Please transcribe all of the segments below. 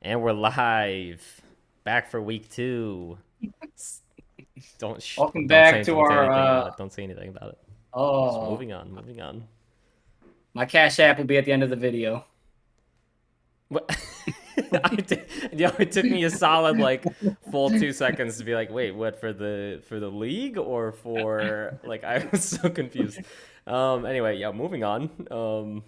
And we're live, back for week 2. Don't Welcome don't say back to anything our about it. Don't say anything about it. Just oh moving on, moving on. my Cash App will be at the end of the video. What? It took me a solid full 2 seconds to be like, wait, what, for the league or for like I was so confused. Anyway, yeah, moving on.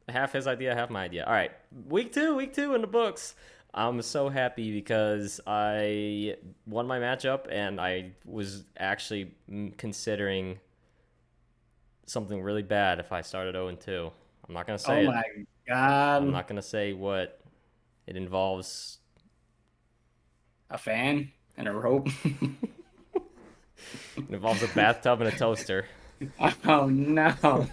Half his idea, half my idea. All right, week two in the books. I'm so happy because I won my matchup and I was actually considering something really bad if I started 0-2. I'm not gonna Oh say it. my I'm God. not gonna say what it involves. A fan and a rope. It involves a bathtub and a toaster. Oh no.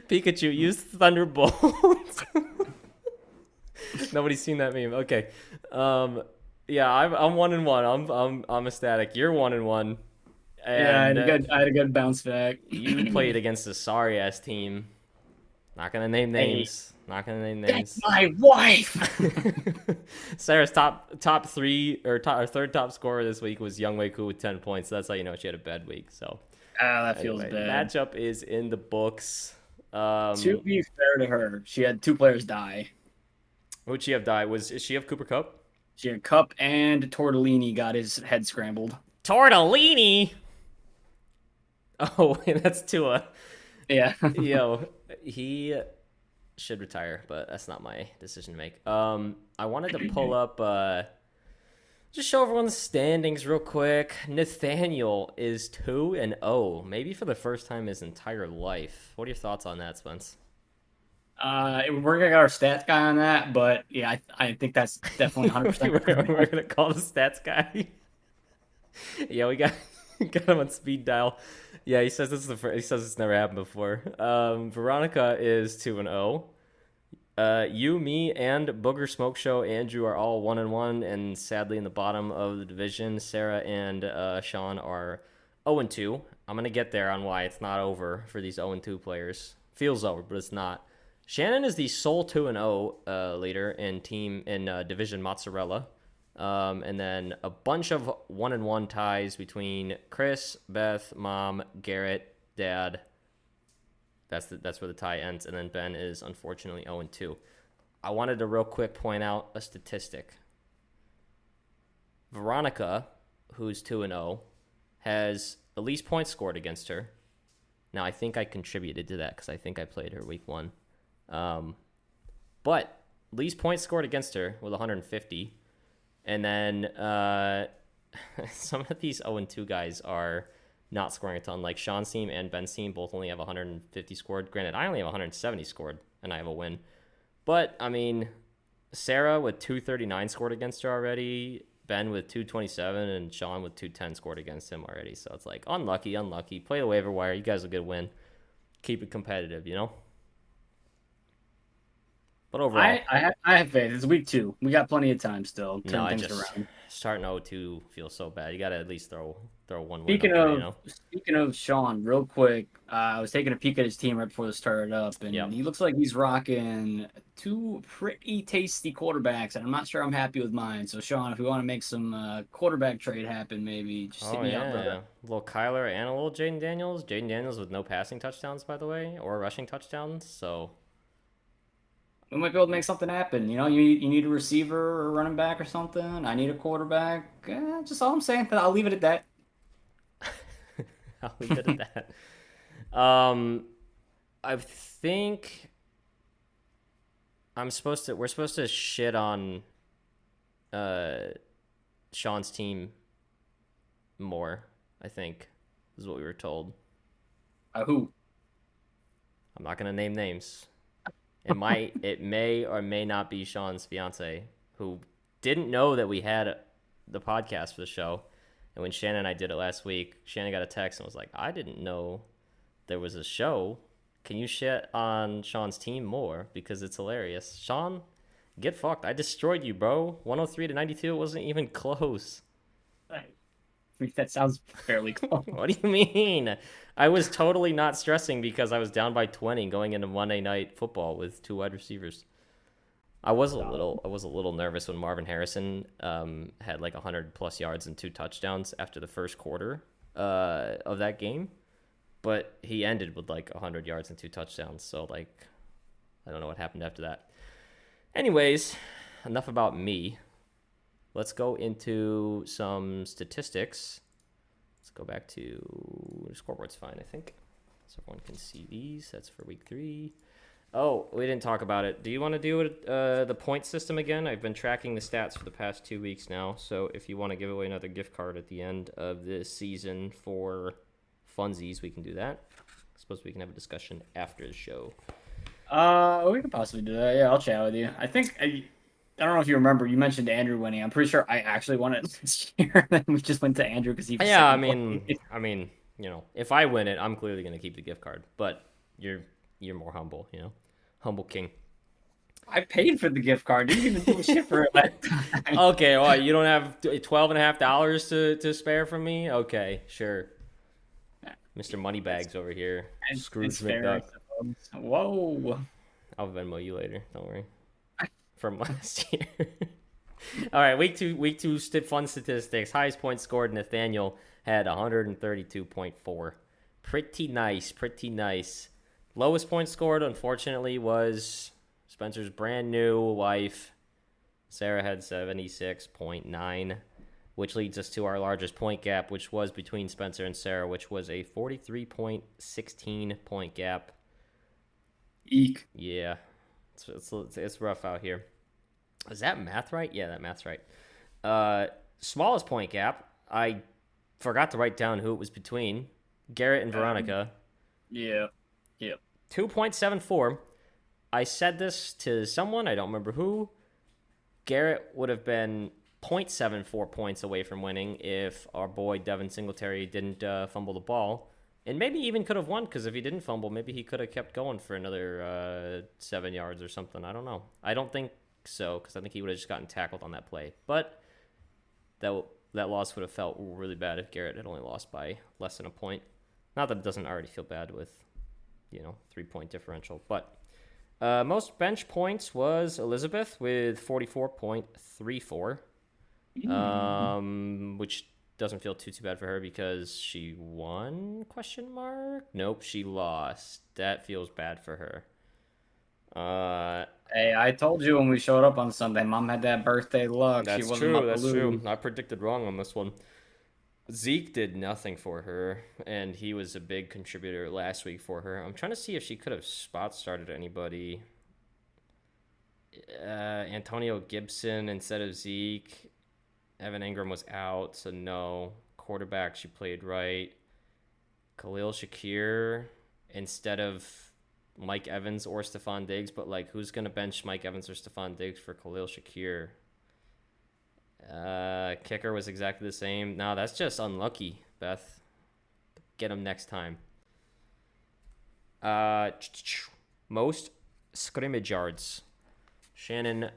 Pikachu used Thunderbolt. Nobody's seen that meme. Okay. Yeah, I'm 1-1. I'm ecstatic. You're 1-1, Yeah, and I had a good bounce back. you played against a sorry ass team. Not gonna name Hey, names. Not gonna name that's names. my wife. Sarah's top three or third top scorer this week was Young Wei Ku with 10 points. That's how you know she had a bad week. So Ah, that feels anyway, bad. matchup is in the books. To be fair to her, she had two players die. Who'd she have died? Is she have Cooper Cup? She had Cup and Tortellini got his head scrambled. Tortellini. Oh, that's Tua. Yeah. Yo, he should retire, but that's not my decision to make. I wanted to pull up, just show everyone the standings real quick. Nathaniel is 2-0, maybe for the first time in his entire life. What are your thoughts on that, Spence? We're gonna get our stats guy on that, but yeah, I think that's definitely 100% We're correct. gonna call the stats guy. Yeah, we got got him on speed dial. Yeah, he says this is the first, he says it's never happened before. Veronica is 2-0. You, me, and Booger Smoke Show Andrew are all 1-1, and sadly in the bottom of the division, Sarah and Sean are 0-2. I'm gonna get there on why it's not over for these 0-2 players. Feels over, but it's not. Shannon is the sole 2-0 leader in team in division Mozzarella. And then a bunch of 1-1 ties between Chris, Beth, Mom, Garrett, Dad. That's where the tie ends, and then Ben is unfortunately 0-2. I wanted to real quick point out a statistic. Veronica, who's 2-0, has the least points scored against her. Now I think I contributed to that because I think I played her week 1. But least points scored against her with 150. And then some of these 0-2 guys are not scoring a ton. Like Sean's team and Ben's team both only have 150 scored. Granted, I only have 170 scored, and I have a win. But, I mean, Sarah with 239 scored against her already. Ben with 227 and Sean with 210 scored against him already. So it's like, unlucky. Play the waiver wire. You guys will get a win. Keep it competitive, you know? But overall, I have faith. It's week 2. We got plenty of time still. no, Turn I things just around. starting 0-2 feels so bad. You got to at least throw one win Speaking up there, you of know? speaking of Sean, real quick, I was taking a peek at his team right before this started up, and Yep. he looks like he's rocking two pretty tasty quarterbacks, and I'm not sure I'm happy with mine. So, Sean, if we want to make some quarterback trade happen, maybe just hit Oh me up, yeah, brother. a little Kyler and a little Jaden Daniels. Jaden Daniels with no passing touchdowns, by the way, or rushing touchdowns. So We might be able to make something happen. You need a receiver or a running back or something. I need a quarterback. Just all I'm saying. I'll leave it at that. I'll leave it at that. I think we're supposed to shit on uh Sean's team more. I think is what we were told. Who? I'm not gonna name names. It may or may not be Sean's fiance who didn't know that we had the podcast for the show. And when Shannon and I did it last week, Shannon got a text and was like, "I didn't know there was a show. Can you shit on Sean's team more because it's hilarious?" Sean, get fucked. I destroyed you, bro. 103-92. It wasn't even close. That sounds fairly close. What do you mean? I was totally not stressing because I was down by 20 going into Monday Night Football with 2 wide receivers. I was a little nervous when Marvin Harrison had like 100 plus yards and 2 touchdowns after the first quarter of that game, but he ended with like 100 yards and 2 touchdowns. So like, I don't know what happened after that. Anyways, enough about me. Let's go into some statistics. Let's go back to scoreboard's fine, I think, so everyone can see these. That's for week 3. Oh, we didn't talk about it. Do you want to do it, the point system again? I've been tracking the stats for the past 2 weeks now, so if you want to give away another gift card at the end of this season for funsies, we can do that. I suppose we can have a discussion after the show. We could possibly do that. Yeah, I'll chat with you. I think I don't know if you remember. You mentioned Andrew winning. I'm pretty sure I actually won it this year. Then we just went to Andrew because he. Yeah, I mean, if I win it, I'm clearly gonna keep the gift card. But you're more humble, humble king. I paid for the gift card. Didn't even do shit for it last time. Okay, well, you don't have $12.50 to spare from me? Okay, sure. Mr. Moneybags over here. Scrooge McDuck. Whoa. I'll Venmo you later. Don't worry. From last year. All right, week two fun statistics. Highest points scored, Nathaniel had 132.4. Pretty nice. Lowest points scored, unfortunately, was Spencer's brand new wife. Sarah had 76.9, which leads us to our largest point gap, which was between Spencer and Sarah, which was a 43.16 point gap. Eek. Yeah, it's rough out here. Is that math right? Yeah, that math's right. Smallest point gap, I forgot to write down who it was between. Garrett and Veronica. Yeah. 2.74. I said this to someone, I don't remember who. Garrett would have been 0.74 points away from winning if our boy Devin Singletary didn't fumble the ball. And maybe even could have won, because if he didn't fumble, maybe he could have kept going for another 7 yards or something. I don't know. I don't think so, because I think he would have just gotten tackled on that play. But that loss would have felt really bad if Garrett had only lost by less than a point. Not that it doesn't already feel bad with, 3-point differential. But most bench points was Elizabeth with 44.34, which doesn't feel too bad for her because she won, ? Nope, she lost. That feels bad for her. Hey, I told you when we showed up on Sunday, Mom had that birthday luck. That's true. I predicted wrong on this one. Zeke did nothing for her, and he was a big contributor last week for her. I'm trying to see if she could have spot started anybody. Antonio Gibson instead of Zeke. Evan Ingram was out, so no. Quarterback, she played right. Khalil Shakir instead of Mike Evans or Stephon Diggs, but who's going to bench Mike Evans or Stephon Diggs for Khalil Shakir? Kicker was exactly the same. No, that's just unlucky, Beth. Get him next time. Most scrimmage yards. Shannon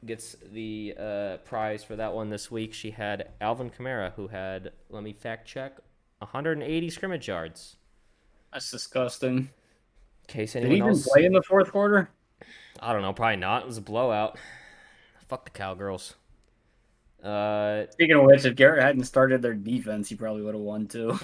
gets the prize for that one this week. She had Alvin Kamara, who had, let me fact check, 180 scrimmage yards. That's disgusting. In case anyone Did he even play in the fourth quarter? I don't know, probably not. It was a blowout. Fuck the Cowgirls. Speaking of which, if Garrett hadn't started their defense, he probably would have won too.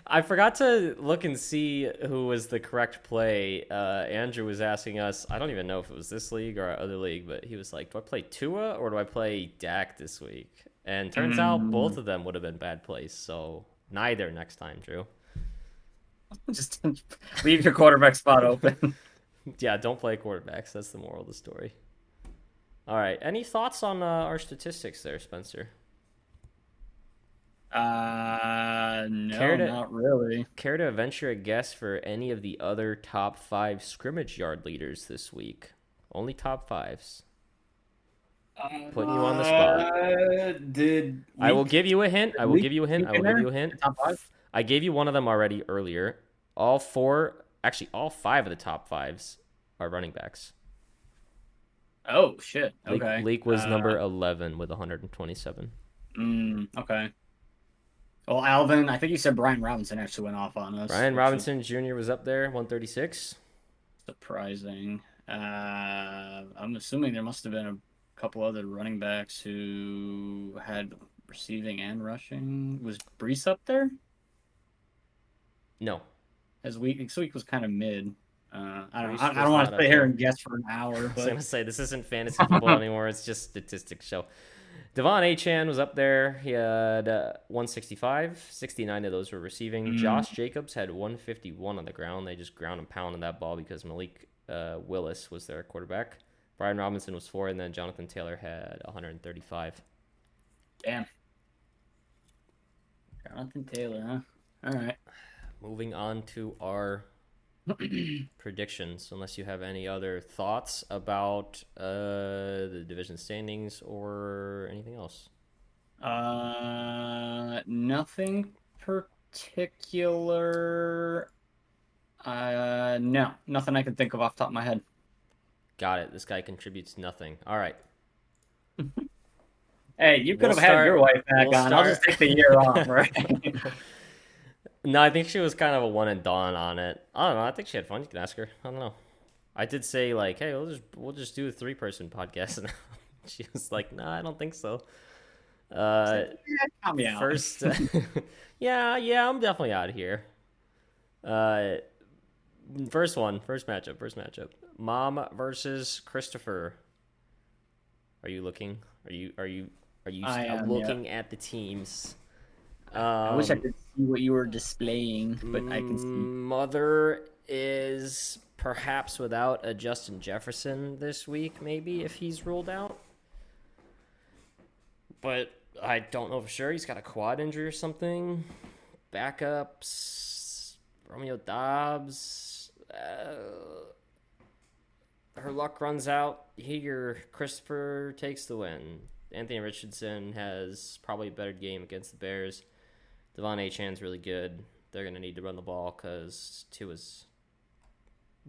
I forgot to look and see who was the correct play. Andrew was asking us, I don't even know if it was this league or our other league, but he was like, do I play Tua or do I play Dak this week? And turns out both of them would have been bad plays, so neither next time, Drew. Just leave your quarterback spot open. Yeah, don't play quarterbacks. That's the moral of the story. All right. Any thoughts on our statistics there, Spencer? No, not really. Care to venture a guess for any of the other top 5 scrimmage yard leaders this week? Only top 5s. Putting you on the spot. I will give you a hint. I will give you a hint. Top 5? I gave you one of them already earlier. All 5 of the top 5s are running backs. Oh, shit. Okay. Leak was number 11 with 127. Okay. Well, Alvin, I think you said Brian Robinson actually went off on us. Brian Robinson Jr. was up there, 136. Surprising. I'm assuming there must have been a couple other running backs who had receiving and rushing. Was Brees up there? No, This week was kind of mid. I don't know. Brees I was don't want not to up sit here there. and guess for an hour, I was but gonna say this isn't fantasy football anymore. It's just statistics show. Devon Achan was up there. He had 165. 69 of those were receiving. mm, Josh Jacobs had 151 on the ground. They just ground and pounded that ball because Malik Willis was their quarterback. Brian Robinson was 4, and then Jonathan Taylor had 135. damn. Jonathan Taylor, huh? All right. Moving on to our predictions, unless you have any other thoughts about the division standings or anything else. Nothing particular. No, nothing I can think of off the top of my head. Got it. This guy contributes nothing. All right. Hey, you could We'll have had your start. wife back We'll on. I'll just start. take the year off, right? No, I think she was kind of a one and done on it. I don't know. I think she had fun. You can ask her. I don't know. I did say like, hey, we'll just do a 3-person podcast, and she was like, no, I don't think so. Count me out. First, yeah, I'm definitely out of here. Uh, first matchup. Mom versus Christopher. Are you looking? Are you I am, looking at the teams? I wish I could see what you were displaying, but I can see. Mother is perhaps without a Justin Jefferson this week, maybe if he's ruled out. But I don't know for sure. He's got a quad injury or something. Backups, Romeo Dobbs. Her luck runs out here. Christopher takes the win. Anthony Richardson has probably a better game against the Bears. Devon Achan's really good. They're going to need to run the ball because Tua's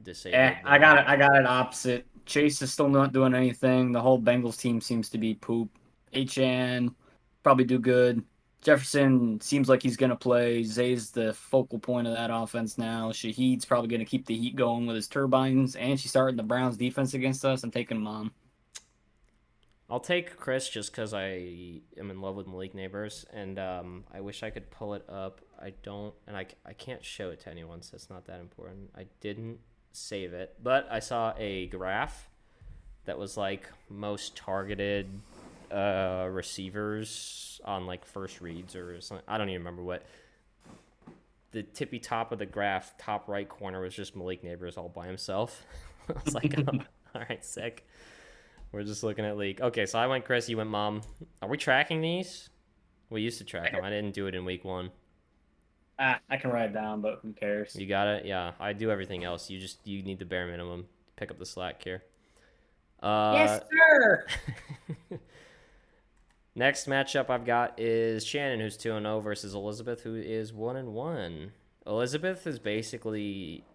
disabled. I got it. I got it opposite. Chase is still not doing anything. The whole Bengals team seems to be poop. HN probably do good. Jefferson seems like he's gonna play. Zay's the focal point of that offense now. Shaheed's probably gonna keep the heat going with his turbines, and she's starting the Browns defense against us. I'm taking Mom. I'll take Chris just because I am in love with Malik Neighbors, and I wish I could pull it up. I don't, and I can't show it to anyone, so it's not that important. I didn't save it, but I saw a graph that was like most targeted receivers on like first reads or something. I don't even remember what. The tippy top of the graph, top right corner, was just Malik Neighbors all by himself. I was like, oh, all right, sick. We're just looking at league. Okay, so I went Chris, you went Mom. Are we tracking these? We used to track them. I didn't do it in week 1. I can write it down, but who cares? You got it? Yeah, I do everything else. You need the bare minimum. Pick up the slack here. Yes, sir. Next matchup I've got is Shannon, who's 2-0, versus Elizabeth, who is 1-1. Elizabeth is basically,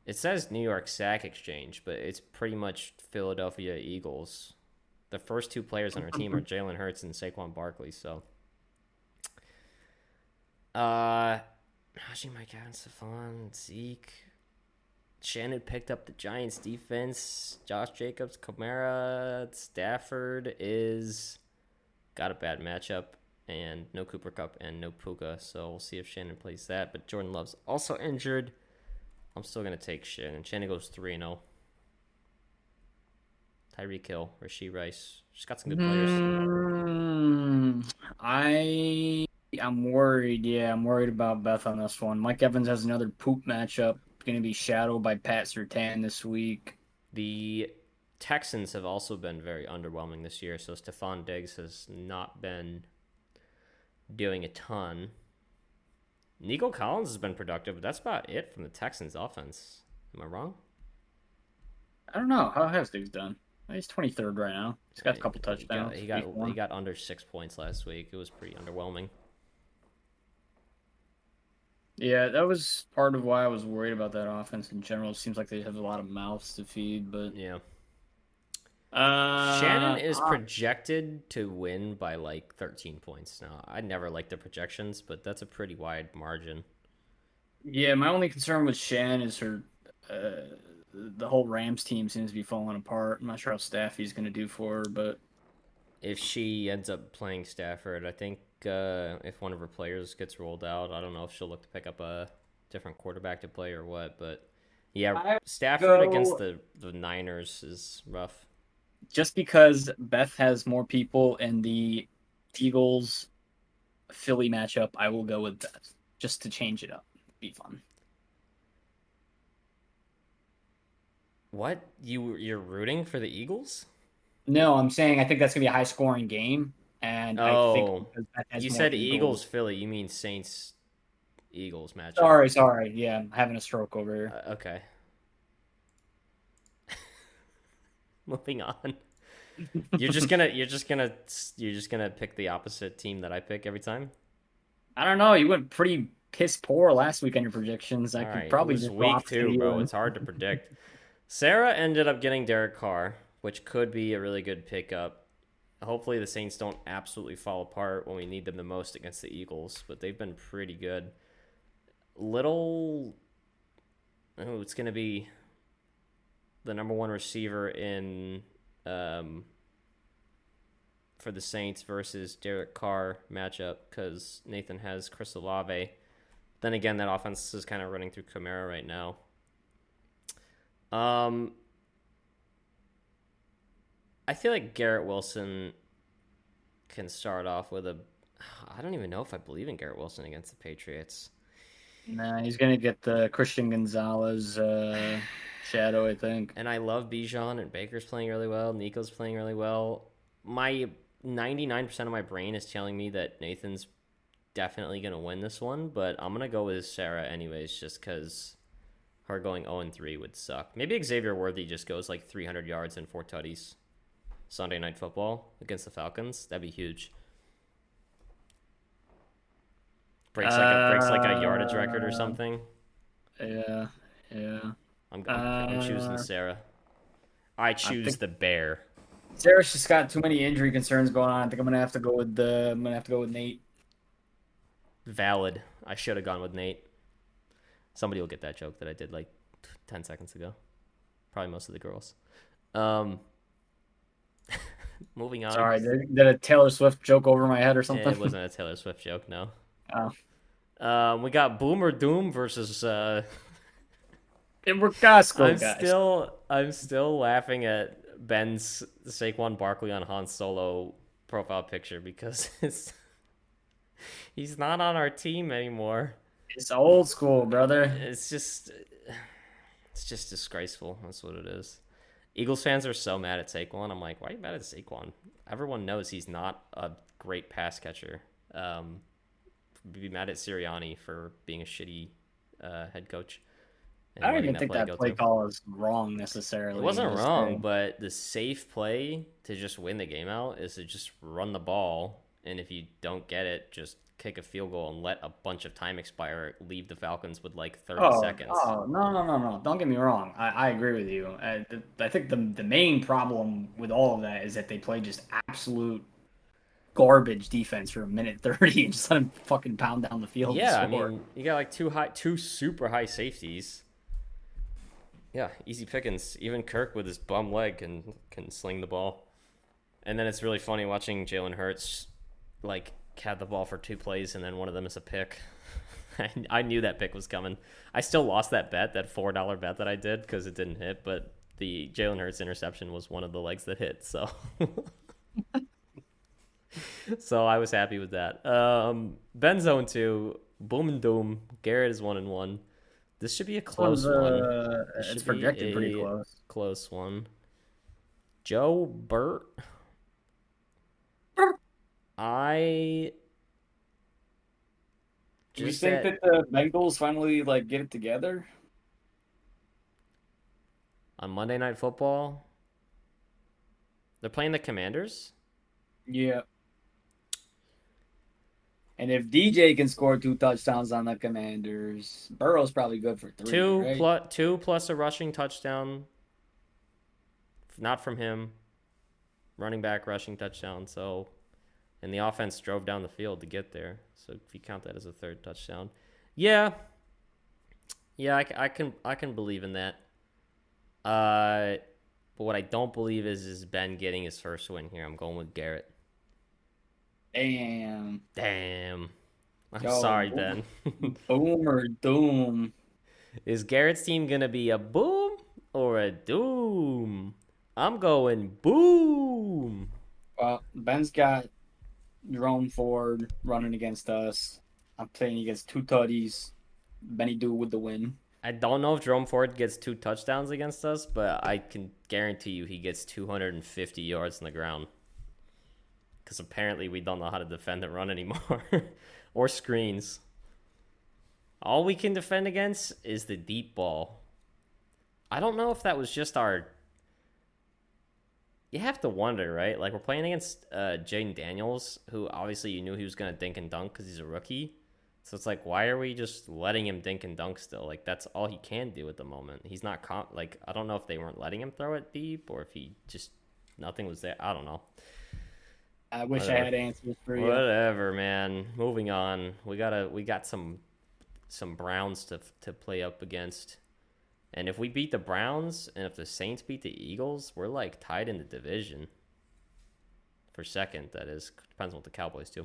it says New York Sack Exchange, but it's pretty much Philadelphia Eagles. The first 2 players on our team are Jalen Hurts and Saquon Barkley. So, Najee, Mike Evans, Stephon, Zeke. Shannon picked up the Giants defense. Josh Jacobs, Kamara, Stafford is got a bad matchup, and no Cooper Kupp and no Puka. So we'll see if Shannon plays that. But Jordan Love's also injured. I'm still gonna take Shannon. Shannon goes 3-0. Tyreek Hill, Rashee Rice. She's got some good players. I'm worried. Yeah, I'm worried about Beth on this one. Mike Evans has another poop matchup. Going to be shadowed by Pat Surtain this week. The Texans have also been very underwhelming this year, so Stephon Diggs has not been doing a ton. Nico Collins has been productive, but that's about it from the Texans offense. Am I wrong? I don't know. How has Diggs done? He's 23rd right now. He's got a couple touchdowns. He got under 6 points last week. It was pretty underwhelming. Yeah, that was part of why I was worried about that offense in general. It seems like they have a lot of mouths to feed, but yeah. Shannon is projected to win by like 13 points now. I never liked the projections, but that's a pretty wide margin. Yeah, my only concern with Shannon is her the whole Rams team seems to be falling apart. I'm not sure how Staffy's going to do for her, but If she ends up playing Stafford, I think if one of her players gets rolled out, I don't know if she'll look to pick up a different quarterback to play or what. But yeah, I Stafford against go the Niners is rough. just because Beth has more people in the Eagles Philly matchup. I will go with Beth just to change it up. Be fun. What you're rooting for the Eagles? No, I'm saying I think that's gonna be a high scoring game, and I think Oh, because Beth has you more said Eagles. Eagles Philly. You mean Saints Eagles matchup? Sorry. Yeah, I'm having a stroke over here. Okay, moving on. You're just gonna pick the opposite team that I pick every time. I don't know. You went pretty piss poor last week on your predictions. I All could right, it probably was just go week opposite of two, you. bro. It's hard to predict. Sarah ended up getting Derek Carr, which could be a really good pickup. Hopefully, the Saints don't absolutely fall apart when we need them the most against the Eagles, but they've been pretty good. Little, oh, it's gonna be the number one receiver in for the Saints versus Derek Carr matchup because Nathan has Chris Olave. Then again, that offense is kind of running through Kamara right now. I feel like Garrett Wilson can start off with a. I don't even know if I believe in Garrett Wilson against the Patriots. Nah, he's gonna get the Christian Gonzalez shadow, I think. And I love Bijan, and Baker's playing really well. Nico's playing really well. My 99% of my brain is telling me that Nathan's definitely going to win this one, but I'm going to go with Sarah anyways, just because her going 0-3 would suck. Maybe Xavier Worthy just goes like 300 yards and 4 tutties Sunday Night Football against the Falcons. That'd be huge. Breaks like a yardage record or something. Yeah, yeah. I'm choosing Sarah. I choose think the Bear. Sarah's just got too many injury concerns going on. I think I'm gonna have to go with Nate. Valid. I should have gone with Nate. Somebody will get that joke that I did like 10 seconds ago. Probably most of the girls. Moving on. Sorry, did a Taylor Swift joke over my head or something? It wasn't a Taylor Swift joke, no. Oh. We got Boomer Doom versus I'm still laughing at Ben's Saquon Barkley on Han Solo profile picture because he's not on our team anymore. It's old school, brother. It's just disgraceful. That's what it is. Eagles fans are so mad at Saquon. I'm like, why are you mad at Saquon? Everyone knows he's not a great pass catcher. Be mad at Sirianni for being a shitty head coach. I don't even think that play call is wrong necessarily. It wasn't wrong, but the safe play to just win the game out is to just run the ball, and if you don't get it, just kick a field goal and let a bunch of time expire, leave the Falcons with like 30 seconds. Oh, no. Don't get me wrong. I agree with you. I think the main problem with all of that is that they play just absolute garbage defense for a minute 30 and just let them fucking pound down the field. Yeah, I mean, you got like two super high safeties. Yeah, easy pickings. Even Kirk with his bum leg can sling the ball. And then it's really funny watching Jalen Hurts like had the ball for 2 plays and then one of them is a pick. I knew that pick was coming. I still lost that bet, that $4 bet that I did because it didn't hit, but the Jalen Hurts interception was one of the legs that hit, so so I was happy with that. Ben Zone 2, boom and doom. Garrett is 1-1. This should be a close one. It's projected pretty close. Close one. Joe Burt. I Do you think that the Bengals finally like get it together on Monday Night Football? They're playing the Commanders? Yeah. And if DJ can score 2 touchdowns on the Commanders, Burrow's probably good for 3. Two plus a rushing touchdown. Not from him. Running back rushing touchdown. So, and the offense drove down the field to get there. So if you count that as a 3rd touchdown, yeah, I can believe in that. But what I don't believe is Ben getting his first win here. I'm going with Garrett. Damn. Damn. I'm Yo, sorry, Ben. boom or doom. Is Garrett's team gonna be a boom or a doom? I'm going boom. Well, Ben's got Jerome Ford running against us. I'm playing against two tutties. Benny Do with the win. I don't know if Jerome Ford gets 2 touchdowns against us, but I can guarantee you he gets 250 yards on the ground. Because apparently we don't know how to defend the run anymore. Or screens. All we can defend against is the deep ball. I don't know if that was just our... You have to wonder, right? Like, we're playing against Jaden Daniels, who obviously you knew he was going to dink and dunk because he's a rookie. So it's like, why are we just letting him dink and dunk still? Like, that's all he can do at the moment. He's not... Like, I don't know if they weren't letting him throw it deep or if he just... Nothing was there. I don't know. I wish I had answers for you. Whatever, man. Moving on. We got some Browns to play up against. And if we beat the Browns and if the Saints beat the Eagles, we're like tied in the division. For second, that is. Depends on what the Cowboys do.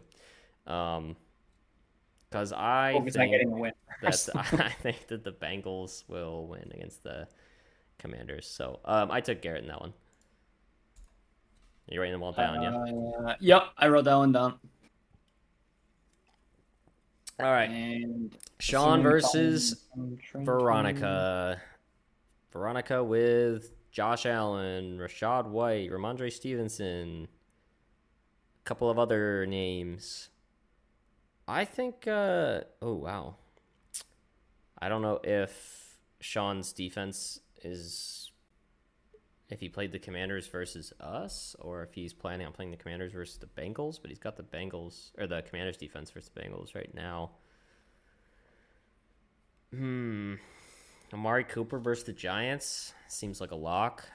Because I think that the Bengals will win against the Commanders. So I took Garrett in that one. You writing them all down, yeah? Yep, I wrote that one down. All right. And Sean versus Veronica. Veronica with Josh Allen, Rashad White, Ramondre Stevenson, a couple of other names. I think, oh, wow. I don't know if Sean's defense is, if he played the Commanders versus us, or if he's planning on playing the Commanders versus the Bengals, but he's got the Bengals, or the Commanders defense versus the Bengals right now. Amari Cooper versus the Giants seems like a lock,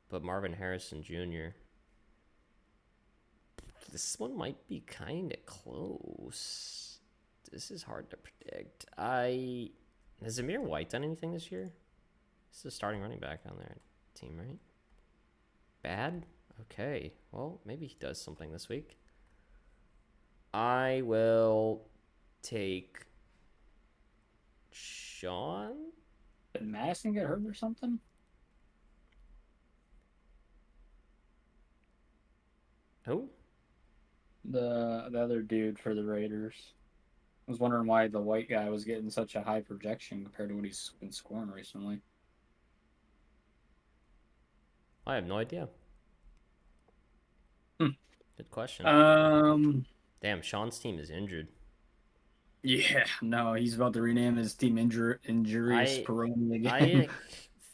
but Marvin Harrison Jr. This one might be kind of close. This is hard to predict. Has Zamir White done anything this year? He's the starting running back on their team, right? Bad? Okay. Well, maybe he does something this week. I will take Sean. Did Madison get hurt or something? Who? The other dude for the Raiders. I was wondering why the white guy was getting such a high projection compared to what he's been scoring recently. I have no idea. Good question. Damn, Sean's team is injured. Yeah, no, he's about to rename his team Injurious Peroni again. I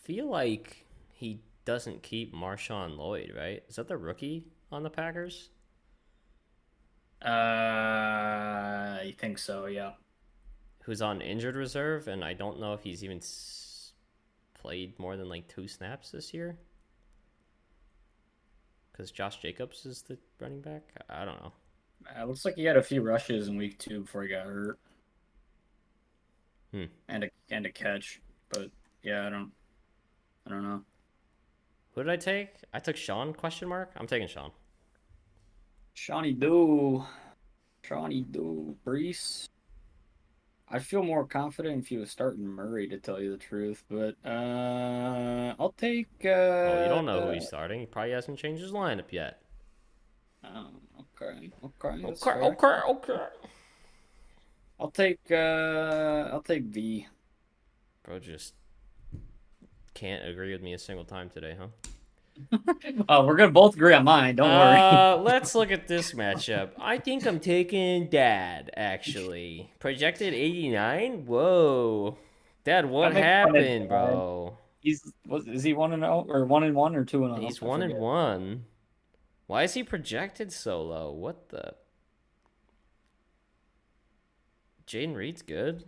feel like he doesn't keep Marshawn Lloyd, right? Is that the rookie on the Packers? I think so, yeah. Who's on injured reserve, and I don't know if he's even played more than like 2 snaps this year. Because Josh Jacobs is the running back? I don't know. It looks like he had a few rushes in week 2 before he got hurt. And a catch. But yeah, I don't know. Who did I take? I took Sean, question mark? I'm taking Sean. Shawnee Do, Brees. I feel more confident if he was starting Murray, to tell you the truth, but I'll take. Well, you don't know who he's starting. He probably hasn't changed his lineup yet. Okay. I'll take V. Bro just can't agree with me a single time today, huh? We're gonna both agree on mine. Don't worry. Let's look at this matchup. I think I'm taking Dad, actually. Projected 89? Whoa. Dad, what happened, bro? Is he 1-0 or 1-1 or 2-0? He's 1-1. Why is he projected so low? What the? Jaden Reed's good.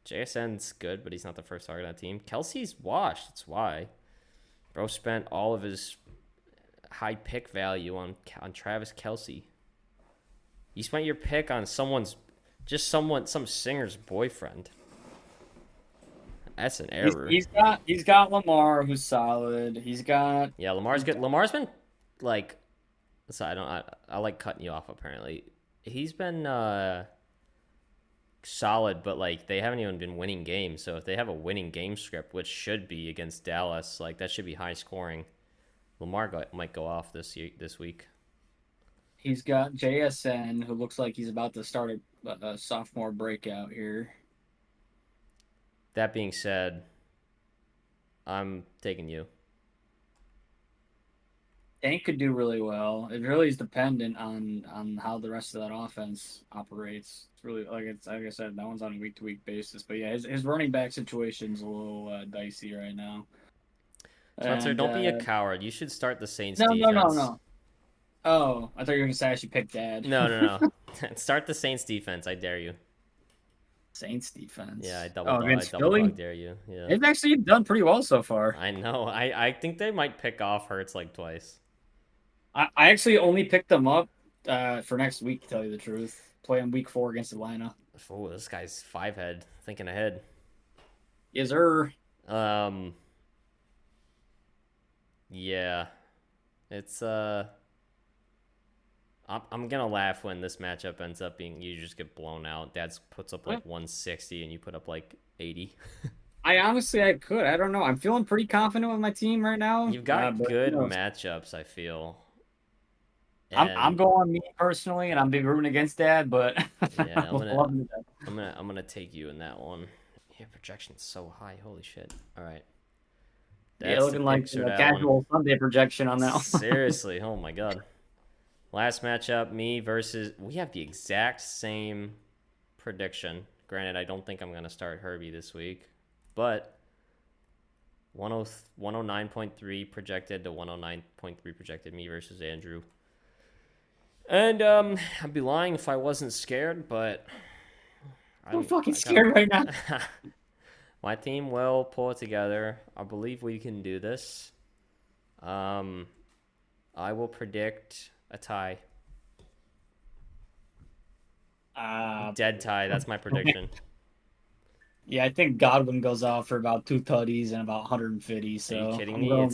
JSN's good, but he's not the first target on the team. Kelsey's washed. That's why. Bro spent all of his high pick value on Travis Kelce. You spent your pick on some singer's boyfriend. That's an He's, error. he's got he's got Lamar, who's solid. He's got Yeah, Lamar's good. Lamar's been like, so I like cutting you off. Apparently, he's been solid, but like they haven't even been winning games. So if they have a winning game script, which should be against Dallas, like that should be high scoring. Might go off this week. he's got JSN, who looks like he's about to start a sophomore breakout here. That being said, I'm taking you. Tank could do really well. It really is dependent on how the rest of that offense operates. It's really like I said, that one's on a week to week basis. But yeah, his running back situation's a little dicey right now. Spencer, And don't be a coward. You should start the Saints no, defense. no. Oh, I thought you were gonna say I should pick Dad. No. Start the Saints defense. I dare you. Saints defense. Yeah, I Against double Philly? dog dare you. Yeah. They've actually done pretty well so far. I know. I think they might pick off Hurts like twice. I actually only picked them up for next week, to tell you the truth. Playing week 4 against Atlanta. Oh, this guy's 5-head, thinking ahead. Is there? Yeah. It's I'm gonna laugh when this matchup ends up being you just get blown out. Dad puts up like 160 and you put up like 80. I could. I don't know. I'm feeling pretty confident with my team right now. You've got good you know, matchups, I feel. I'm going me personally, and I'm big rooting against Dad, but yeah, I'm gonna take you in that one. Yeah, projection's so high. Holy shit! All right. That's looking like a casual Sunday projection on that one. Seriously, oh my god. Last matchup, me versus. We have the exact same prediction. Granted, I don't think I'm gonna start Herbie this week, but 109.3 projected to 109.3 projected. Me versus Andrew. And I'd be lying if I wasn't scared, but I'm fucking scared right now. My team will pull it together. I believe we can do this. I will predict a tie. Dead tie. That's my prediction. Yeah, I think Godwin goes off for about 2 tutties and about 150. So are you kidding me?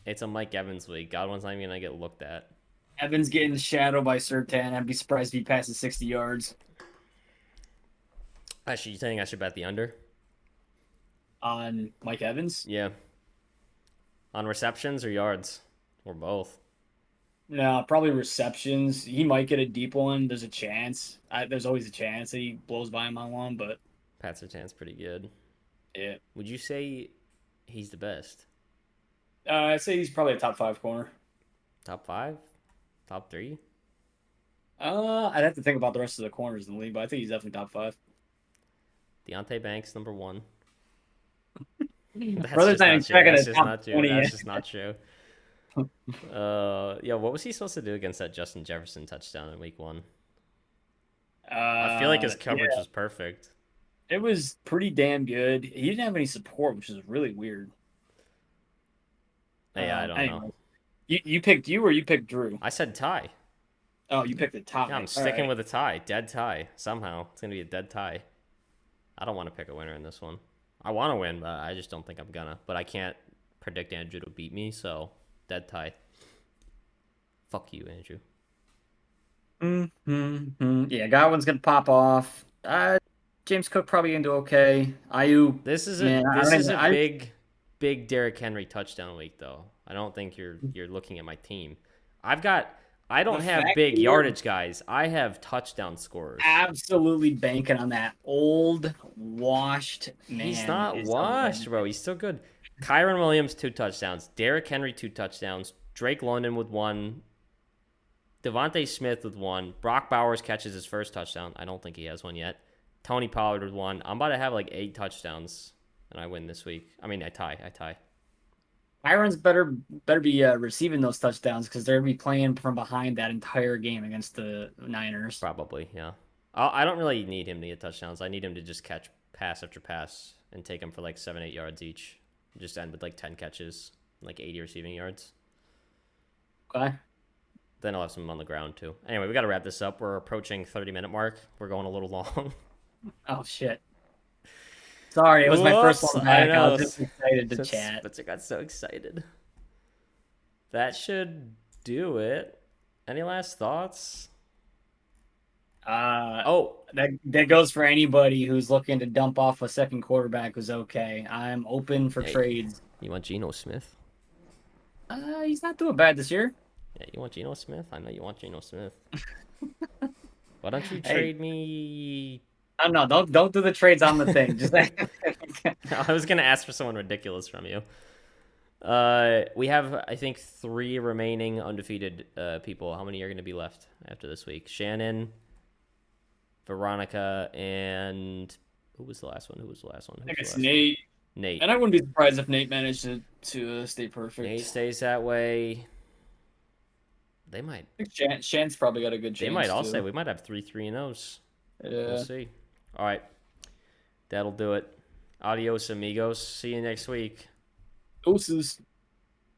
It's a Mike Evans league. Godwin's not even gonna get looked at. Evans getting shadowed by Surtain. I'd be surprised if he passes 60 yards. Actually, you think I should bet the under? On Mike Evans? Yeah. On receptions or yards? Or both? No, probably receptions. He might get a deep one. There's a chance. There's always a chance that he blows by him on one, but... Pat Surtain's pretty good. Yeah. Would you say he's the best? I'd say he's probably a top 5 corner. Top 5? Top 3? I'd have to think about the rest of the corners in the league, but I think he's definitely top 5. Deonte Banks, number 1. Brother's not even checking That's his just top not true. 20 That's yet. just not true. Yeah, what was he supposed to do against that Justin Jefferson touchdown in week 1? I feel like his coverage was perfect. It was pretty damn good. He didn't have any support, which is really weird. Yeah, I don't know. You picked you or you picked Drew? I said tie. Oh, you picked the tie. Yeah, I'm sticking with a tie. Dead tie. Somehow. It's going to be a dead tie. I don't want to pick a winner in this one. I want to win, but I just don't think I'm gonna. But I can't predict Andrew to beat me, so dead tie. Fuck you, Andrew. Yeah, Godwin's gonna pop off. James Cook probably gonna do okay. Ayuk. This is a big Derrick Henry touchdown week, though. I don't think you're looking at my team. I don't have big yardage guys. I have touchdown scorers. Absolutely banking on that old washed man. He's not washed, bro. He's still good. Kyron Williams, 2 touchdowns. Derrick Henry, 2 touchdowns. Drake London with 1. Devontae Smith with 1. Brock Bowers catches his first touchdown. I don't think he has one yet. Tony Pollard with 1. I'm about to have like 8 touchdowns, and I win this week. I mean, I tie. Kyron's better be receiving those touchdowns because they're gonna be playing from behind that entire game against the Niners. Probably, yeah. I don't really need him to get touchdowns. I need him to just catch pass after pass and take him for like 7-8 yards each. Just end with like 10 catches, like 80 receiving yards. Okay. Then I'll have some on the ground too. Anyway, we got to wrap this up. We're approaching 30-minute mark. We're going a little long. Oh shit. Sorry, it was my first Whoops, one I back. I know. was just excited to Since chat. Spencer got so excited. That should do it. Any last thoughts? Uh, Oh, that goes for anybody who's looking to dump off a second quarterback who's okay. I'm open for hey, trades. you want Geno Smith? He's not doing bad this year. Yeah, you want Geno Smith? I know you want Geno Smith. Why don't you Hey, trade me? I don't know. Don't do the trades on the thing. Just I was gonna ask for someone ridiculous from you. We have, I think, 3 remaining undefeated people. How many are going to be left after this week? Shannon, Veronica, and who was the last one? Who was the last one? I think Who was it's the last one? Nate. Nate. And I wouldn't be surprised if Nate managed to stay perfect. Nate stays that way. They might. I think Shan's probably got a good chance. They might all too. say we might have 3-3-0s. Yeah. We'll see. All right, that'll do it. Adios, amigos. See you next week. Doses.